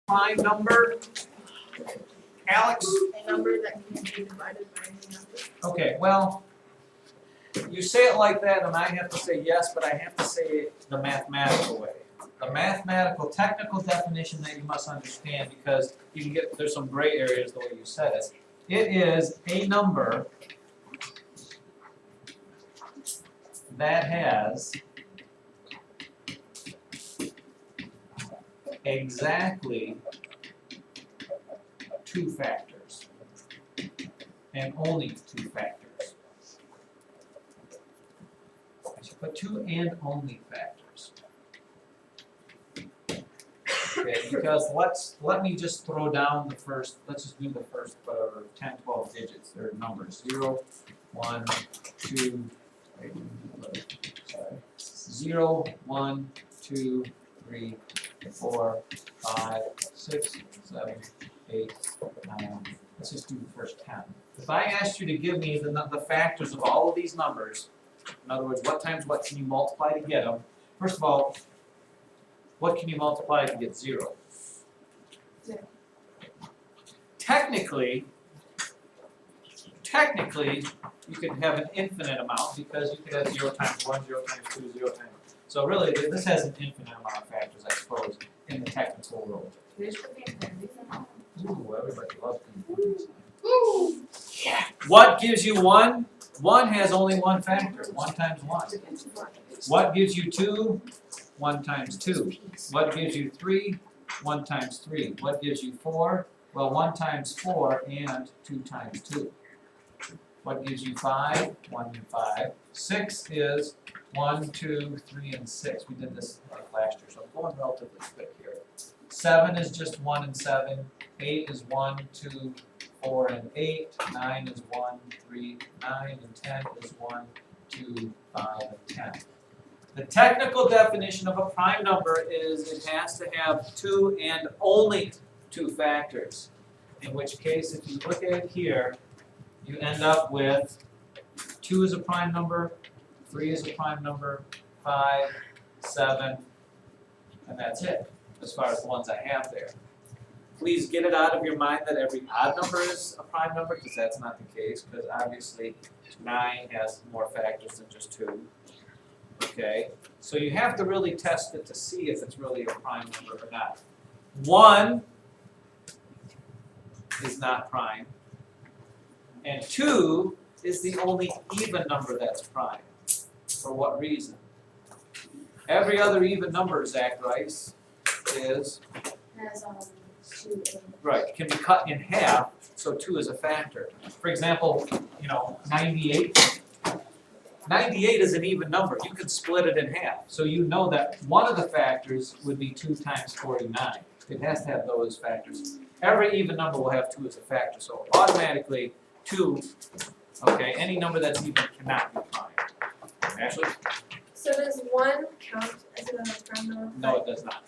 prime number? Alex? A number that can be divided by any number. Okay, well, you say it like that and I have to say yes, but I have to say it the mathematical way. The mathematical, technical definition that you must understand, because you can get, there's some gray areas the way you said it. It is a number that has exactly two factors, and only two factors. I should put two and only factors. Okay, because let me just throw down the first, let's just do the first 10, 12 digits. They're numbers. 0, 1, 2, wait, sorry. 0, 1, 2, 3, 4, 5, 6, 7, 8, 9. Let's just do the first 10. If I asked you to give me the factors of all of these numbers, in other words, what times what can you multiply to get them? First of all, what can you multiply to get 0? 0. Technically, you could have an infinite amount because you could have 0 times 1, 0 times 2, 0 times. So really, this has an infinite amount of factors, I suppose, in the technical world. Ooh, everybody loves infinities. Yeah. What gives you 1? 1 has only one factor, 1 times 1. What gives you 2? 1 times 2. What gives you 3? 1 times 3. What gives you 4? Well, 1 times 4 and 2 times 2. What gives you 5? 1 and 5. 6 is 1, 2, 3, and 6. We did this like last year, so I'm going relatively quick here. 7 is just 1 and 7. 8 is 1, 2, 4, and 8. 9 is 1, 3, 9, and 10 is 1, 2, 5, and 10. The technical definition of a prime number is it has to have 2 and only 2 factors. In which case, if you look at it here, you end up with 2 is a prime number, 3 is a prime number, 5, 7, and that's it, as far as the ones I have there. Please get it out of your mind that every odd number is a prime number, because that's not the case, because obviously 9 has more factors than just 2. Okay, so you have to really test it to see if it's really a prime number or not. 1 is not prime, and 2 is the only even number that's prime. For what reason? Every other even number, Zach Rice, is Has 2 right, can be cut in half, so 2 is a factor. For example, 98. 98 is an even number. You can split it in half. So you know that one of the factors would be 2 times 49. It has to have those factors. Every even number will have 2 as a factor. So automatically 2, okay, any number that's even cannot be prime. Ashley? So does 1 count as a prime number? No, it does not.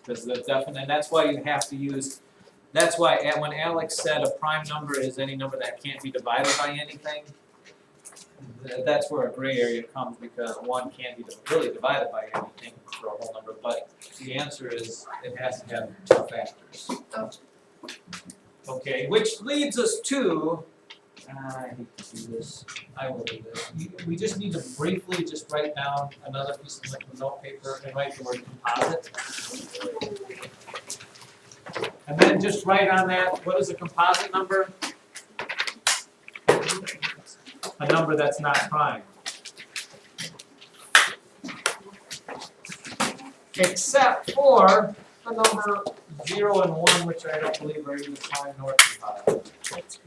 Because the definite, and that's why you have to use, that's why when Alex said a prime number is any number that can't be divided by anything, that's where a gray area comes, because 1 can't be really divided by anything for a whole number, but the answer is it has to have 2 factors. Oh. Okay, which leads us to, I hate to do this, I will do this. We just need to briefly just write down another piece of liquid note paper and write the word composite. And then just write on that, what is a composite number? A number that's not prime. Except for the number 0 and 1, which I don't believe are either prime nor composite.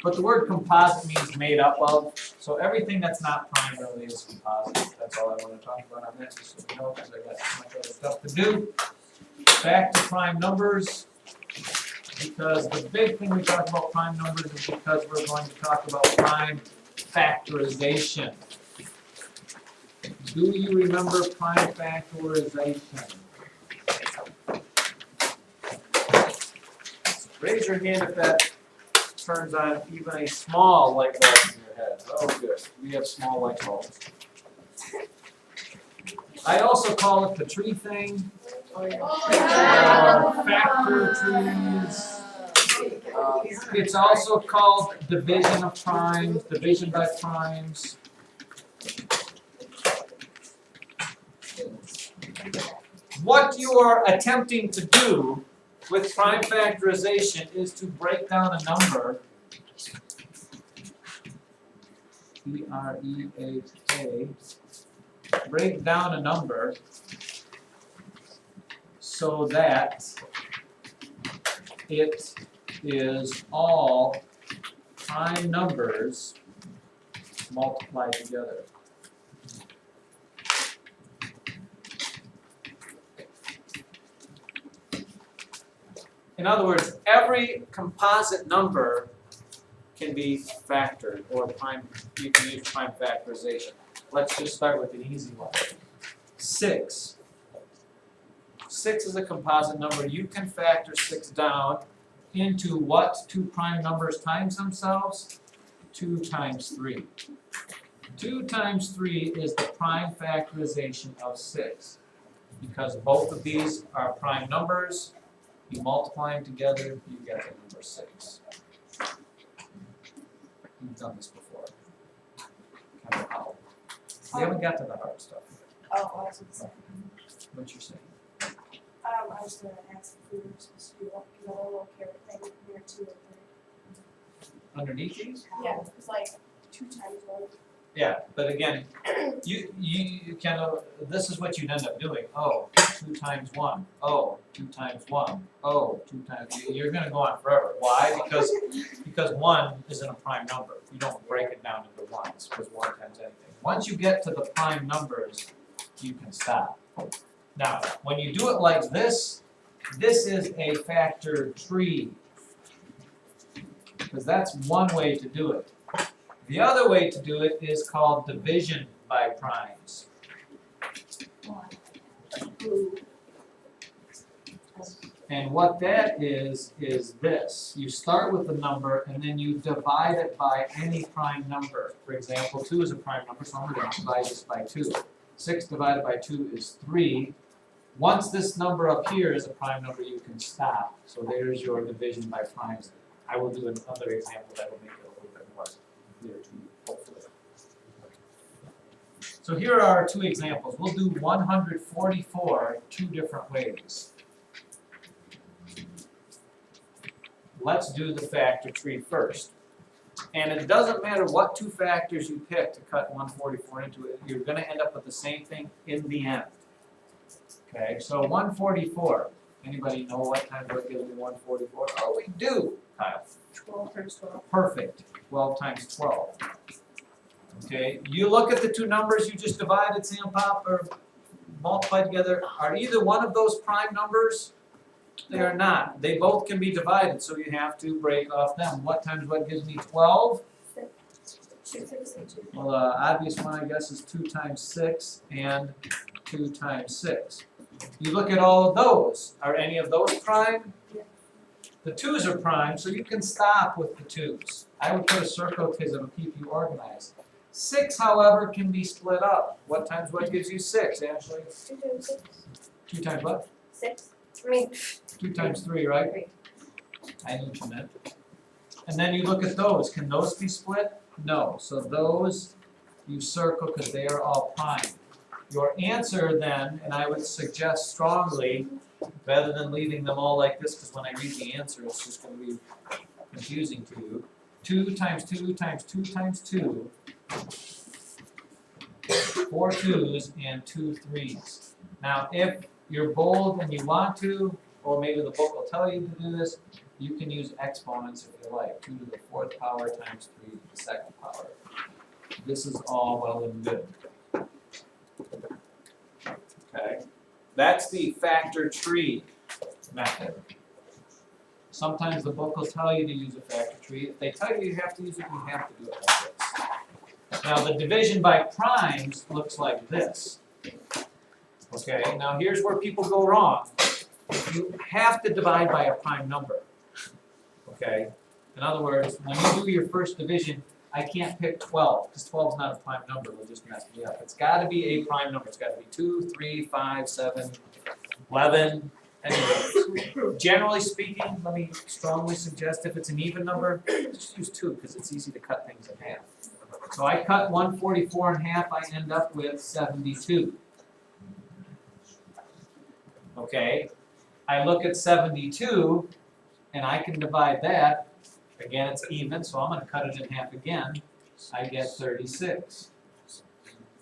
But the word composite means made up of, so everything that's not prime really is composite. That's all I want to talk about on this, just so you know, because I got so much other stuff to do. Back to prime numbers. Because the big thing we talk about prime numbers is because we're going to talk about prime factorization. Do you remember prime factorization? Raise your hand if that turns on even a small light bulb in your head. Oh, good. We have small light bulbs. I also call it the tree thing, Oh, or factor trees. It's also called division of primes, division by primes. What you are attempting to do with prime factorization is to break down a number, B-R-E-A-K, break down a number so that it is all prime numbers multiplied together. In other words, every composite number can be factored, or prime, you can use prime factorization. Let's just start with an easy one. 6. 6 is a composite number. You can factor 6 down into what two prime numbers times themselves? 2 times 3. 2 times 3 is the prime factorization of 6. Because both of these are prime numbers, you multiply them together, you get the number 6. We've done this before. Kind of how. We haven't got to the hard stuff yet. Oh, I was gonna say. What you're saying? I was gonna ask if we were supposed to do a little carrot thing near 2 and Underneath these? 3. Yeah, it's like 2 times 1. Yeah, but again, you kind of, this is what you'd end up doing. Oh, 2 times 1. Oh, 2 times 1. Oh, 2 times. You're going to go on forever. Why? Because 1 isn't a prime number. You don't break it down into ones because 1 times anything. Once you get to the prime numbers, you can stop. Now, when you do it like this is a factor tree. Because that's one way to do it. The other way to do it is called division by primes. And what that is this. You start with the number and then you divide it by any prime number. For example, 2 is a prime number, so I'm going to divide this by 2. 6 divided by 2 is 3. Once this number up here is a prime number, you can stop. So there's your division by primes. I will do another example that will make it a little bit more clear to you, hopefully. So here are our 2 examples. We'll do 144 2 different ways. Let's do the factor tree first. And it doesn't matter what 2 factors you pick to cut 144 into it, you're going to end up with the same thing in the end. Okay, so 144. Anybody know what times what gives me 144? Oh, we do, Kyle. 12 times 12. Perfect. 12 times 12. Okay, you look at the 2 numbers you just divided, Sam Pop, or multiplied together. Are either one of those prime numbers? They are not. They both can be divided, so you have to break off them. What times what gives me 12? 6 and 2. Well, the obvious one, I guess, is 2 times 6 and 2 times 6. You look at all of those. Are any of those prime? Yeah. The 2's are prime, so you can stop with the 2's. I would put a circle because it'll keep you organized. 6, however, can be split up. What times what gives you 6, Ashley? 2 times 6. 2 times what? 6. I mean, 2 times 3, right? 3. I knew what you meant. And then you look at those. Can those be split? No. So those you circle because they are all prime. Your answer then, and I would suggest strongly, rather than leaving them all like this, because when I read the answer it's just going to be confusing to you. 2 times 2 times 2 times 2, 4 2's and 2 3's. Now if you're bold and you want to, or maybe the book will tell you to do this, you can use exponents if you like. 2 to the 4th power times 3 to the 2nd power. This is all well and good. Okay, that's the factor tree method. Sometimes the book will tell you to use a factor tree. If they tell you you have to use it, you have to do it like this. Now the division by primes looks like this. Okay, now here's where people go wrong. You have to divide by a prime number. Okay, in other words, when you do your first division, I can't pick 12, because 12 is not a prime number, it'll just mess me up. It's gotta be a prime number, it's gotta be 2, 3, 5, 7, 11, any of those. Generally speaking, let me strongly suggest if it's an even number, just use 2, because it's easy to cut things in half. So I cut 144 in half, I end up with 72. Okay, I look at 72, and I can divide that. Again, it's even, so I'm going to cut it in half again. I get 36.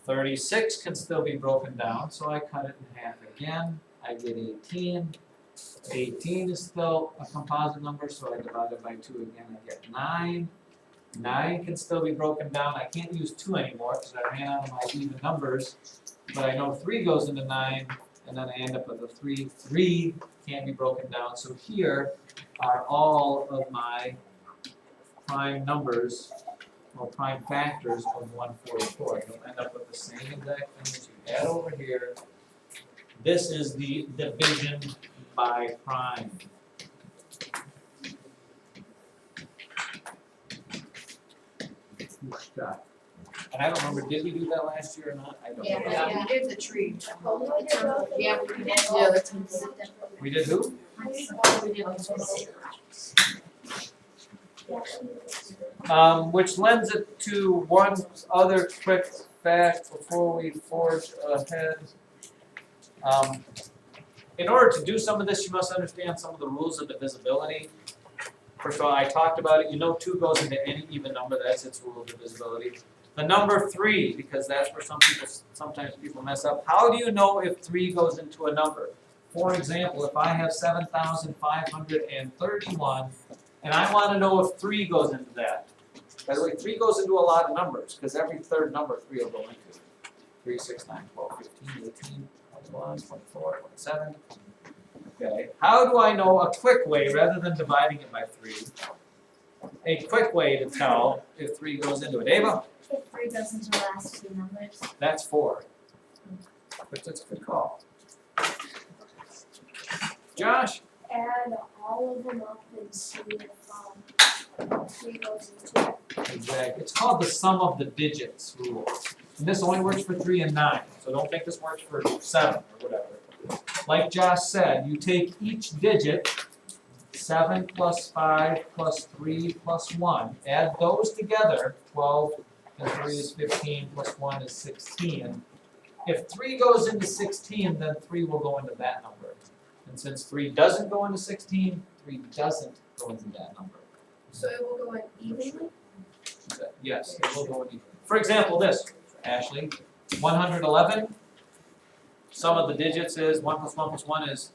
36 can still be broken down, so I cut it in half again. I get 18. 18 is still a composite number, so I divide it by 2 again. I get 9. 9 can still be broken down. I can't use 2 anymore because I ran out of my even numbers, but I know 3 goes into 9, and then I end up with a 3. 3 can't be broken down, so here are all of my prime numbers, or prime factors of 144. You'll end up with the same exact thing as you had over here. This is the division by prime. And I don't remember, did we do that last year or not? I don't remember. Yeah, we did the tree. Yeah, we did. Yeah, that's in We did who? We did the Which lends it to one other quick fact before we forge ahead. In order to do some of this, you must understand some of the rules of divisibility. First of all, I talked about it. You know 2 goes into any even number. That's its rule of divisibility. The number 3, because that's where sometimes people mess up. How do you know if 3 goes into a number? For example, if I have 7,531, and I want to know if 3 goes into that. By the way, 3 goes into a lot of numbers, because every third number 3 will go into. 3, 6, 9, 12, 15, 18, 21, 24, 27. Okay, how do I know a quick way, rather than dividing it by 3, a quick way to tell if 3 goes into it? Ava? If 3 goes into the last 2 numbers. That's 4. But that's a good call. Josh? Add all of them up and see if 3 goes into it. Exactly. It's called the sum of the digits rule. And this only works for 3 and 9. So don't think this works for 7 or whatever. Like Josh said, you take each digit, 7 plus 5 plus 3 plus 1, add those together, 12 and 3 is 15 plus 1 is 16. If 3 goes into 16, then 3 will go into that number. And since 3 doesn't go into 16, 3 doesn't go into that number. So it will go in evenly? Yes, it will go in. For example, this, Ashley, 111. Sum of the digits is 1 plus 1 plus 1 is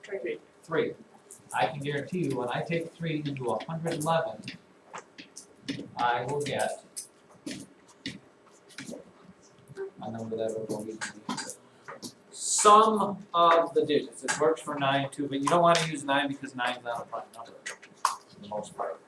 3. I can guarantee you when I take 3 into 111, I will get a number that will go evenly. Sum of the digits. It works for 9 too, but you don't want to use 9 because 9 is not a prime number for the most part.